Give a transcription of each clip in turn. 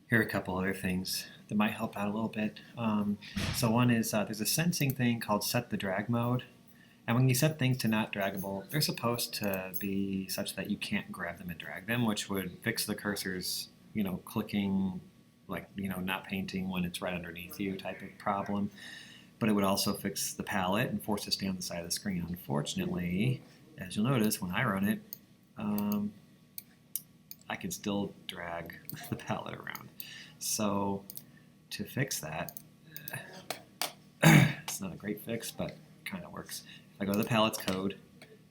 Here are a couple other things that might help out a little bit. So one is there's a sensing thing called set the drag mode. And when you set things to not draggable, they're supposed to be such that you can't grab them and drag them, which would fix the cursor's, clicking, like, not painting when it's right underneath you type of problem. But it would also fix the palette and force it to stay on the side of the screen. Unfortunately, as you'll notice when I run it, I can still drag the palette around. So to fix that, it's not a great fix, but kind of works. If I go to the palette's code,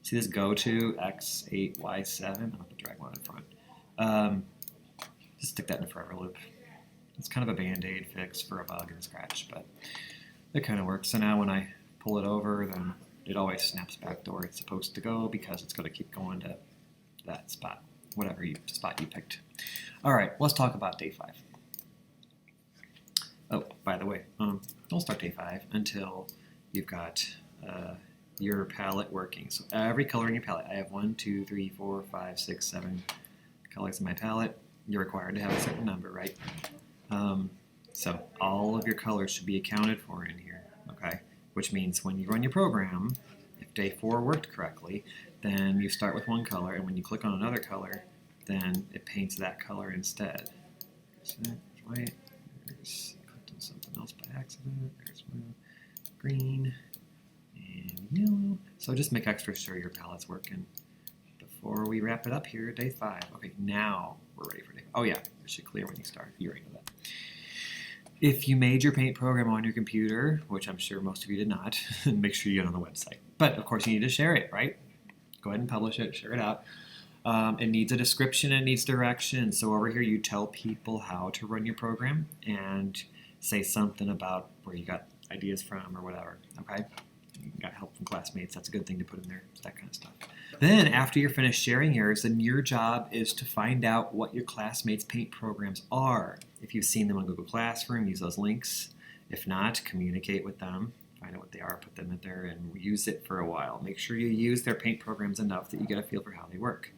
see this go to X8Y7, I'll have to drag one in front. Just stick that in a forever loop. It's kind of a band-aid fix for a bug in Scratch, but it kind of works. So now when I pull it over, then it always snaps back to where it's supposed to go because it's going to keep going to that spot, whatever spot you picked. All right, let's talk about day 5. Oh, by the way, don't start day 5 until you've got your palette working. So every color in your palette, I have 1, 2, 3, 4, 5, 6, 7 colors in my palette. You're required to have a certain number, right? So all of your colors should be accounted for in here, okay? Which means when you run your program, if day 4 worked correctly, then you start with one color, and when you click on another color, then it paints that color instead. So that's white. There's, I clicked on something else by accident. There's green and yellow. So just make extra sure your palette's working before we wrap it up here, day 5. Okay, now we're ready for day 5. Oh yeah, it should clear when you start. You already know that. If you made your paint program on your computer, which I'm sure most of you did not, make sure you get on the website. But of course you need to share it, right? Go ahead and publish it, share it out. It needs a description, it needs direction. So over here you tell people how to run your program and say something about where you got ideas from or whatever, okay? You got help from classmates, that's a good thing to put in there, that kind of stuff. Then after you're finished sharing yours, then your job is to find out what your classmates' paint programs are. If you've seen them on Google Classroom, use those links. If not, communicate with them, find out what they are, put them in there, and use it for a while. Make sure you use their paint programs enough that you get a feel for how they work.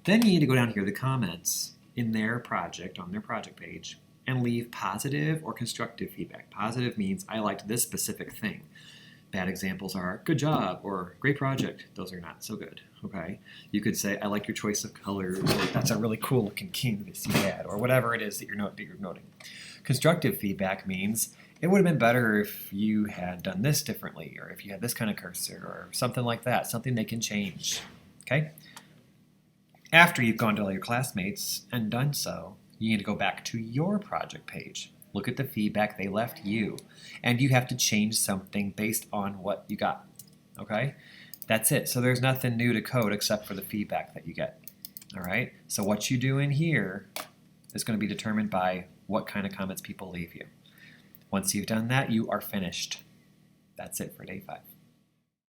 Then you need to go down here to the comments in their project, on their project page, and leave positive or constructive feedback. Positive means I liked this specific thing. Bad examples are good job or great project. Those are not so good, okay? You could say, I like your choice of colors, or that's a really cool looking canvas you had, or whatever it is that you're noting. Constructive feedback means it would have been better if you had done this differently, or if you had this kind of cursor, or something like that, something they can change, okay? After you've gone to all your classmates and done so, you need to go back to your project page. Look at the feedback they left you, and you have to change something based on what you got, okay? That's it. So there's nothing new to code except for the feedback that you get, all right? So what you do in here is going to be determined by what kind of comments people leave you. Once you've done that, you are finished. That's it for day 5.